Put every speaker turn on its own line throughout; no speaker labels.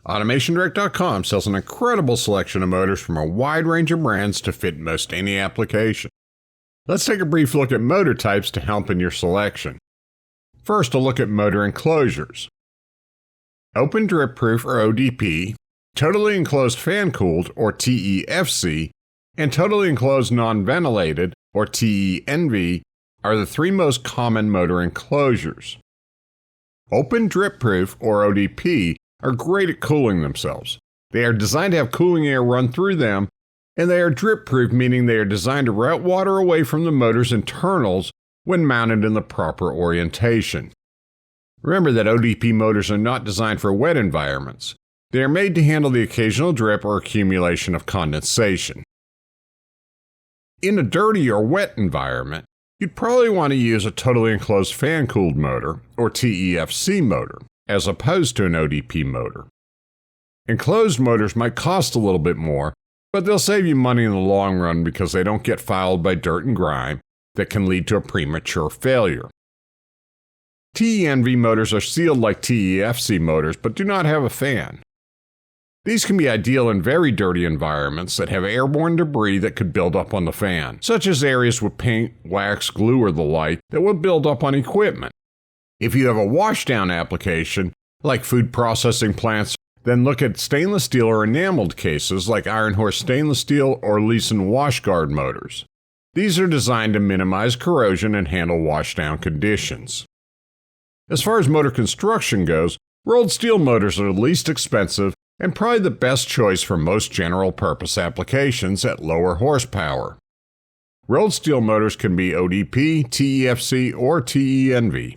AutomationDirect.com sells an incredible selection of motors from a wide range of brands to fit most any application. Let's take a brief look at motor types to help in your selection. First, a look at motor enclosures. Open drip proof or ODP, totally enclosed fan cooled or TEFC, and totally enclosed non-ventilated or TENV are the three most common motor enclosures. Open drip proof or ODP are great at cooling themselves. They are designed to have cooling air run through them, and they are drip proof, meaning they are designed to route water away from the motor's internals when mounted in the proper orientation. Remember that ODP motors are not designed for wet environments. They are made to handle the occasional drip or accumulation of condensation. In a dirty or wet environment, you'd probably want to use a totally enclosed fan-cooled motor, or TEFC motor, as opposed to an ODP motor. Enclosed motors might cost a little bit more, but they'll save you money in the long run because they don't get fouled by dirt and grime that can lead to a premature failure. TENV motors are sealed like TEFC motors but do not have a fan. These can be ideal in very dirty environments that have airborne debris that could build up on the fan, such as areas with paint, wax, glue, or the like that will build up on equipment. If you have a washdown application, like food processing plants, then look at stainless steel or enameled cases like Iron Horse stainless steel or Leeson washguard motors. These are designed to minimize corrosion and handle washdown conditions. As far as motor construction goes, rolled steel motors are the least expensive and probably the best choice for most general-purpose applications at lower horsepower. Rolled steel motors can be ODP, TEFC, or TENV.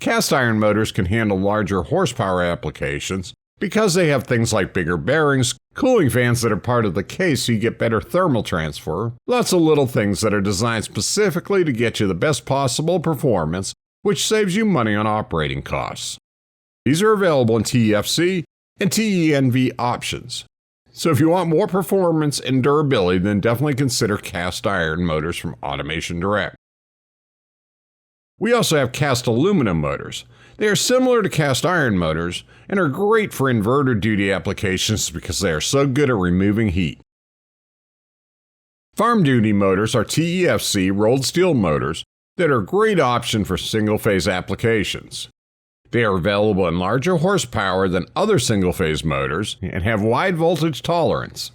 Cast iron motors can handle larger horsepower applications because they have things like bigger bearings, cooling fans that are part of the case so you get better thermal transfer, lots of little things that are designed specifically to get you the best possible performance, which saves you money on operating costs. These are available in TEFC and TENV options. So if you want more performance and durability, then definitely consider cast iron motors from Automation Direct. We also have cast aluminum motors. They are similar to cast iron motors and are great for inverter duty applications because they are so good at removing heat. Farm duty motors are TEFC rolled steel motors that are a great option for single-phase applications. They are available in larger horsepower than other single-phase motors and have wide voltage tolerance.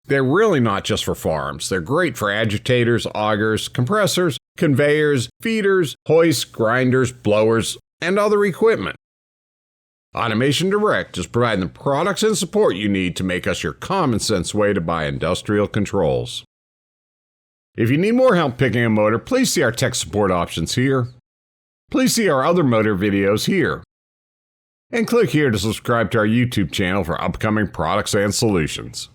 They're really not just for farms. They're great for agitators, augers, compressors, conveyors, feeders, hoists, grinders, blowers, and other equipment. Automation Direct is providing the products and support you need to make us your common sense way to buy industrial controls. If you need more help picking a motor, please see our tech support options here. Please see our other motor videos here. And click here to subscribe to our YouTube channel for upcoming products and solutions.